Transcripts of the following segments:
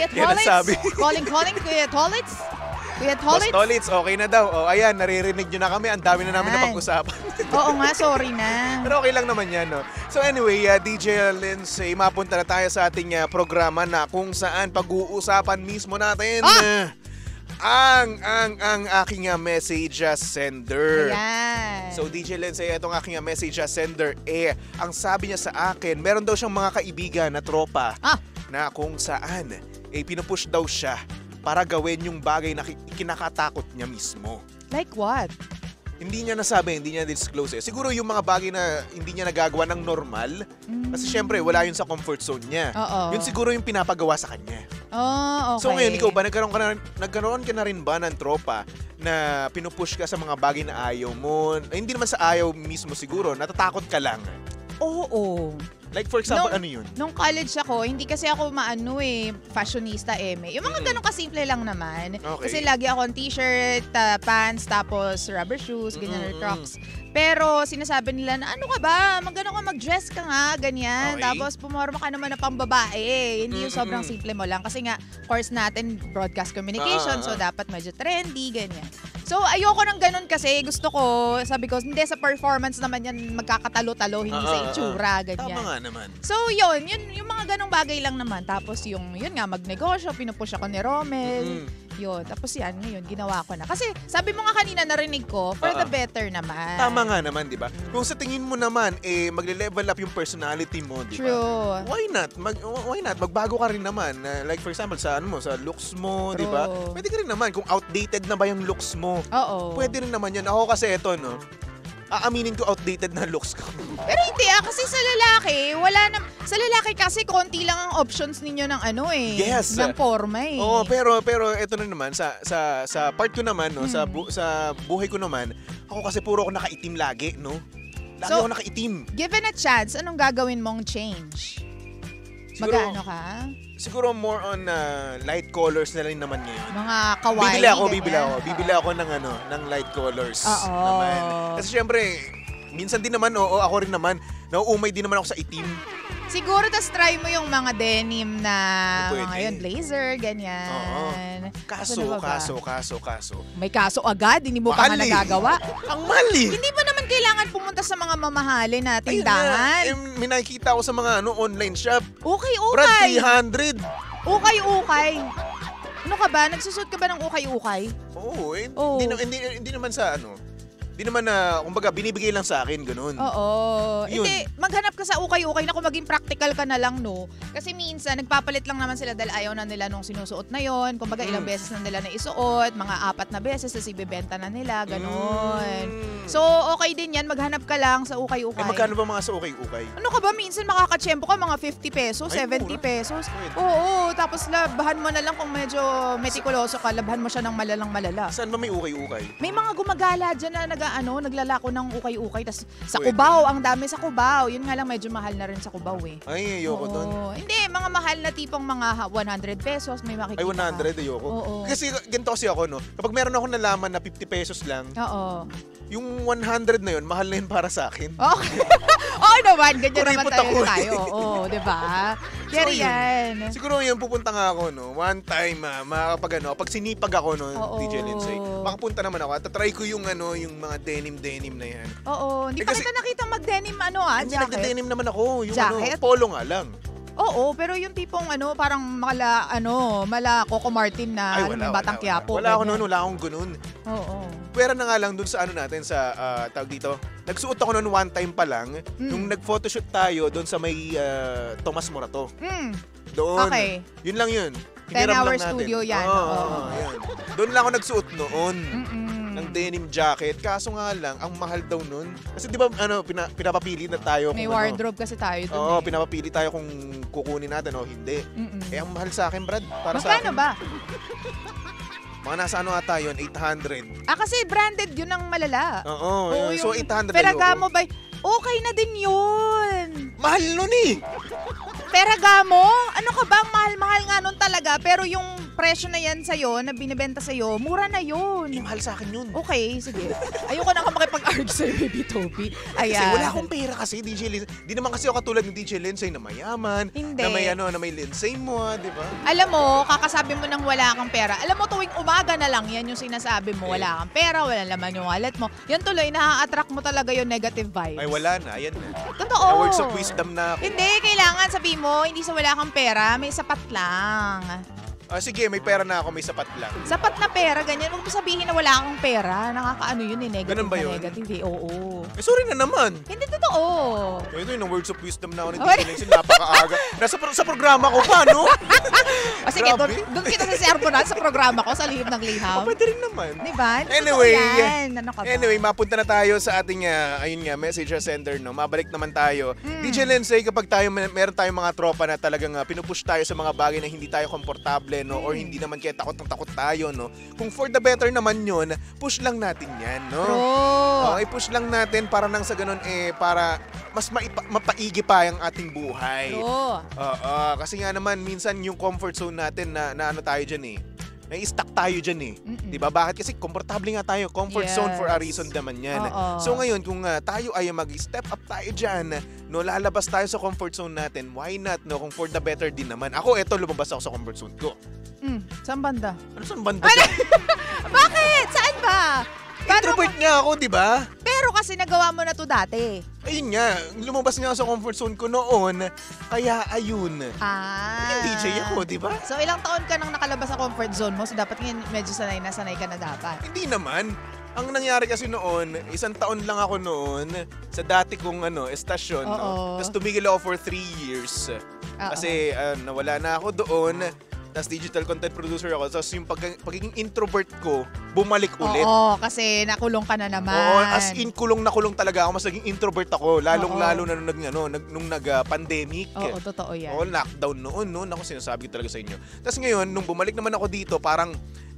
Kuya Yan ang Tolitz. sabi. Calling, Kuya Tolitz. Kuya Boss Tolitz. Tolitz, okay na daw. O, ayan, naririnig nyo na kami. Ang dami na namin Yan. na pag-usapan. Oo nga, sorry na. Pero okay lang naman yan, no? So anyway, DJ Lindsay, mapunta na tayo sa ating programa na kung saan pag-uusapan mismo natin ang aking message sender. Ayan. So DJ Lindsay, itong aking message sender, ang sabi niya sa akin, meron daw siyang mga kaibigan na tropa na kung saan, pinupush daw siya para gawin yung bagay na kinakatakot niya mismo. Like what? Hindi niya nasabi, hindi niya disclose. Siguro yung mga bagay na hindi niya nagagawa ng normal. Kasi syempre, wala yun sa comfort zone niya. Oo. Yun siguro yung pinapagawa sa kanya. Oh, okay. So ngayon, ikaw ba, nagkaroon ka na rin ba ng tropa na pinupush ka sa mga bagay na ayaw mo? Hindi naman sa ayaw mismo siguro, natatakot ka lang. Oo. Like for example, ano yun? Nung college ako, hindi kasi ako fashionista Yung mga ganun kasimple lang naman. Okay. Kasi lagi akong t-shirt, pants, tapos rubber shoes, ganyan, or Crocs. Pero sinasabi nila na ano ka ba, mag-dress ka nga, ganyan. Okay. Tapos pumorma ka naman na pang babae. Hindi yung sobrang simple mo lang. Kasi nga, course natin, broadcast communication, so dapat medyo trendy, ganyan. So ayoko ng ganun kasi gusto ko, sabi ko, hindi sa performance naman yan magkakatalo-talo, hindi sa itsura, ganyan. Tama nga naman. So yun yung mga ganong bagay lang naman. Tapos yun nga, magnegosyo, pinupush ako ni Romel. Yun, tapos yan, ngayon, ginawa ko na. Kasi sabi mo nga kanina, narinig ko, for the better naman. Tama nga naman, di ba? Kung sa tingin mo naman, magle-level up yung personality mo, di ba? True. Why not? Why not? Magbago ka rin naman. Like for example, sa looks mo, di ba? Pwede ka rin naman. Kung outdated na ba yung looks mo, Oo. pwede rin naman yan. Ako kasi ito, no? Aaminin ko outdated na looks ko. Pero hindi kasi sa lalaki, sa lalaki kasi konti lang ang options ninyo ng Yes. ng forma Oo, pero ito na naman sa part ko naman, no, sa buhay ko naman, ako kasi puro ako nakaitim lagi, no? Lagi So, ako nakaitim. Given a chance, anong gagawin mong change? Siguro- Mag-ano ka? Siguro more on light colors na lang naman ngayon. Mga kawaii, Bibili ako ng light colors Oo. naman. Kasi syempre, minsan din naman, ako rin naman, nauumay din naman ako sa itim. Siguro, tas try mo yung mga denim na Pwede. mga yun, blazer, ganyan. Kaso. May kaso agad, hindi mo pa nga Mahal eh. nagagawa. Ang mali! Hindi ba naman kailangan pumunta sa mga mamahalin na Ayun tindahan? na, may nakikita ako sa mga online shop. Okay. Brad, 300. Ukay. Ano ka ba? Nagsusot ka ba ng ukay-ukay? Oo, Oo. hindi naman sa Hindi naman kumbaga, binibigay lang sa akin, ganun. Oo. Yun. Hindi, maghanap ka sa ukay-ukay na kung maging practical ka na lang, no? Kasi minsan, nagpapalit lang naman sila dahil ayaw na nila nung sinusuot na yon. Kumbaga, ilang beses na nila na isuot, mga 4 na beses, tapos ibibenta na nila, ganun. So, okay din yan. Maghanap ka lang sa ukay-ukay. Magkano ba mga sa ukay-ukay? Ano ka ba? Minsan makakatsyempo ka, mga 50 pesos, Ay, 70 mura. pesos. Pwede. Oo, tapos labahan mo na lang kung medyo metikuloso ka, labahan mo siya ng malala. Saan ba may ukay-ukay? May mga gumagala dyan na naglalako ng ukay-ukay. Tas sa Pwede. Cubao, ang dami sa Cubao. Yun nga lang, medyo mahal na rin sa Cubao eh. Ay, ayoko doon. Hindi, mga mahal na tipong mga 100 pesos, may makikita Ay, 100, ayoko. Oo. Kasi ganito kasi ako, no? Kapag meron ako nalaman na 50 pesos lang, Oo. yung 100 na yun, mahal na yun para sa akin. Okay. Oo naman, ganyan naman Kuripot tayo. ako eh. Oo, di ba? Pero yun. yan. Siguro yun, pupunta nga ako, no? One time, pag sinipag ako, no, Oo. DJ Lindsay, makapunta naman ako at try ko yung, yung mga denim na yan. Oo, hindi pa kasi- kita nakitang mag-denim Hindi, jacket. nagde-denim naman ako. Yung Jacket? polo nga lang. Oo, pero yung tipong parang mala Coco Martin na Ay, may Batang Quiapo. Wala ako ganyan. noon, wala akong ganun. Oo. Pwera na nga lang dun sa natin, sa tawag dito. Nagsuot ako noon one time pa lang, nung nag-photoshoot tayo doon sa may Tomas Morato. Doon. Okay. Yun lang yun. 10-hour studio yan. Oo. Yan. Doon lang ako nagsuot noon. Mm-mm. Ng denim jacket. Kaso nga lang, ang mahal daw nun. Kasi di ba, pinapapili na tayo. May kung wardrobe kasi tayo dun. Oo, pinapapili tayo kung kukunin natin o hindi. Mm-mm. Ang mahal sa akin, Brad. Para sa Magkano akin. ba? Mga nasa ata yun, 800. Kasi branded yun ng malala. Oo, so 800 Ferragamo ba? Okay na din yun. Mahal nun eh! Ferragamo? Ano ka ba? Mahal-mahal nga nun talaga. Pero yung presyo na yan sa'yo, na binibenta sa'yo, mura na yun. Mahal sa akin yun. Okay, sige. Ayoko na ka makipag-argue sa'yo, Baby Toby. Ayan. Kasi wala akong pera kasi, DJ Lindsay. Di naman kasi ako katulad ng DJ Lindsay na mayaman. Hindi. Na may Lindsay mo, di ba? Alam mo, kakasabi mo nang wala kang pera. Alam mo, tuwing umaga na lang, yan yung sinasabi mo. Wala kang pera, wala laman yung wallet mo. Yan tuloy, na-attract mo talaga yung negative vibes. Ay, wala na. Ayan na. Totoo. Na words of wisdom na ako. Hindi, kailangan sabi mo, hindi sa wala kang pera, may sapat lang. Sige, may pera na ako, may sapat lang. Sapat na pera, ganyan. Huwag mo sabihin na wala kang pera. Nakakaano yun eh, negative Ganun ba yun? na negative eh. Oo. Sorry na naman. Hindi totoo. Ito yung words of wisdom na ako ni DJ Lindsay. Napakaaga. Sa programa ko pa, no? Sige, doon kita sa servo na sa programa ko, sa lihim ng liham. Pwede rin naman. Diba? Anyway, Ano ka ba? Anyway, mapunta na tayo sa ating, ayun nga, message sender, no? Mabalik naman tayo. DJ Lindsay, kapag meron tayong mga tropa na talagang pinupush tayo sa mga bagay na hindi tayo komportable, no? Or hindi naman kaya takot tayo, no? Kung for the better naman yun, push lang natin yan, no? I-push lang natin para nang sa ganun, para mas mapaigi pa ang ating buhay. Kasi nga naman, minsan yung comfort zone natin na ano tayo dyan nai-stuck tayo dyan Diba? Bakit? Kasi komportable nga tayo. Comfort zone for a reason naman yan. So ngayon, kung tayo ay mag-step up tayo dyan, no, lalabas tayo sa comfort zone natin, why not, no? Kung for the better din naman. Ako, lumabas ako sa comfort zone ko. Saan banda? Ano saan banda? Bakit? Saan ba? Introvert nga ako, di ba? Pero kasi nagawa mo na to dati. Ayun nga, lumabas nga ako sa comfort zone ko noon, kaya ayun. Yung DJ ako, di ba? So ilang taon ka nang nakalabas sa comfort zone mo? So dapat ngayon medyo sanay ka na dapat. Hindi naman. Ang nangyari kasi noon, 1 taon lang ako noon sa dati kong estasyon. No? Tapos tumigil ako for 3 years. Kasi nawala na ako doon. Tapos digital content producer ako. Tapos yung pagiging introvert ko, bumalik ulit. Oo, kasi nakulong ka na naman. Oo, as in kulong na kulong talaga ako. Mas naging introvert ako. Lalong-lalo na nung nag-pandemic. Oo, totoo yan. Oo, lockdown noon. Ako sinasabi ko talaga sa inyo. Tapos ngayon, nung bumalik naman ako dito, parang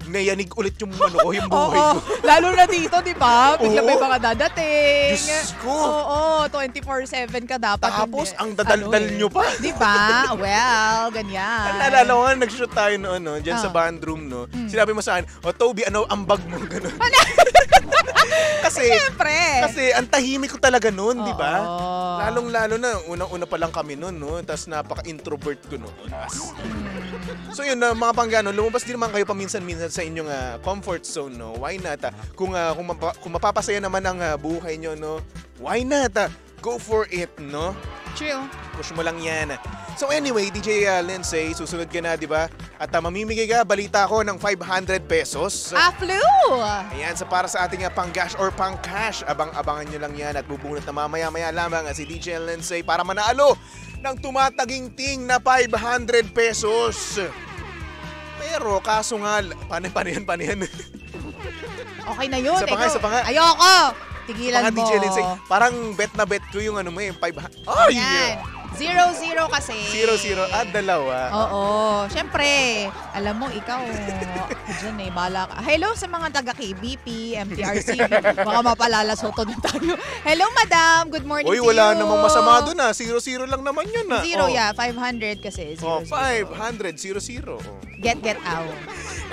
nayanig ulit yung yung buhay ko. Lalo na dito, di ba? Bigla may mga dadating. Diyos ko. Oo, 24/7 ka dapat. Tapos, ang dadaldal nyo pa. Di ba? Well, ganyan. Naalala ko nga, nag-shoot tayo noon, dyan sa bandroom, no? Sinabi mo sa akin, Toby, ang bag mo? Ganun. Kasi, siyempre. Kasi, ang tahimik ko talaga noon, di ba? Lalong-lalo na, unang-una pa lang kami noon, no? Tapos, napaka-introvert ko noon. So, yun, mga panggano, lumabas din naman kayo paminsan-minsan sa inyong comfort zone, no? Why not? Kung mapapasaya naman ang buhay nyo, no? Why not? Go for it, no? True. Push mo lang yan. So anyway, DJ Lindsay, susunod ka na, di ba? At mamimigay ka, balita ko, ng 500 pesos. Flu! Ayan, para sa ating pang-gash or pang-cash. Abang-abangan nyo lang yan at bubunot na mamaya-maya lamang si DJ Lindsay para manalo ng tumataginting na 500 pesos. Pero kaso nga, paano yan? Okay na yun. Isa pa nga. Ayoko! Tigilan mo. DJ Lindsay, parang bet na bet ko yung yung 500. Oh, yeah. 0-0 kasi. 0-0. Dalawa. Oo. Siyempre, alam mo, ikaw, dyan bala ka. Hello sa mga taga-KBP, MTRC. Baka mapalalasoto na tayo. Hello, madam. Good morning to you. Wala namang masama doon 0-0 lang naman yun 0, yeah. 500 kasi. 0-0. 500, 0-0. Get out.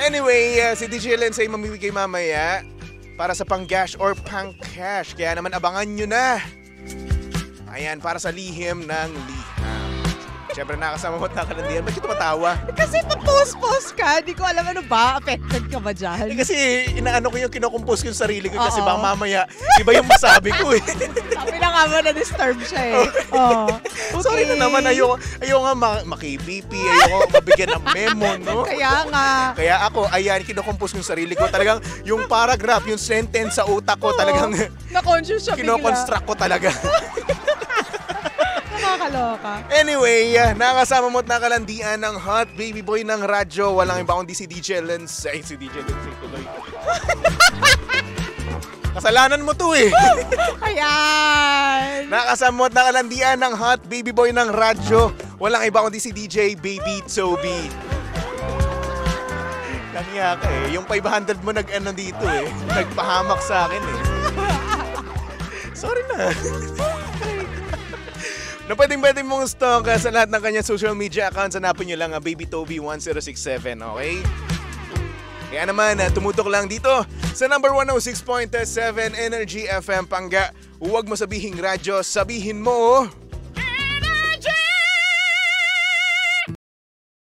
Anyway, si DJ Lindsay mamimigay mamaya para sa pang-gash or pang-cash. Kaya naman abangan nyo na. Ayan, para sa lihim ng liham. Siyempre, nakasama mo at nakalandian. Ba't ka tumatawa? Kasi pa-post ka. Di ko alam ano ba. Affected ka ba dyan? Kasi inaano ko yung kinocompose ko yung sarili ko. Kasi baka mamaya, iba yung masabi ko Sabi na nga mo na-disturb siya Okay. Sorry na naman. Ayoko nga maki-BP. Ayoko mabigyan ng memo, no? Kaya nga. Kaya ako, ayan, kinocompose ko yung sarili ko. Talagang yung paragraph, yung sentence sa utak ko, talagang na-conscious siya bigla. Kinoconstruct ko talaga. Nakakaloka. Anyway, nakasama mo at nakalandian ng hot baby boy ng radyo. Walang iba kundi si DJ Lindsay. Si DJ Lindsay tuloy. Kasalanan mo to Ayan. Nakasama mo at nakalandian ng hot baby boy ng radyo. Walang iba kundi si DJ Baby Toby. Nangiya ka Yung 500 mo nag-ano dito Nagpahamak sa akin Sorry na. na pwedeng mong stalk sa lahat ng kanyang social media accounts. Hanapin nyo lang BabyToby1067, okay? Kaya naman, tumutok lang dito sa number 106.7 Energy FM Pangga. Huwag mo sabihing radyo, sabihin mo...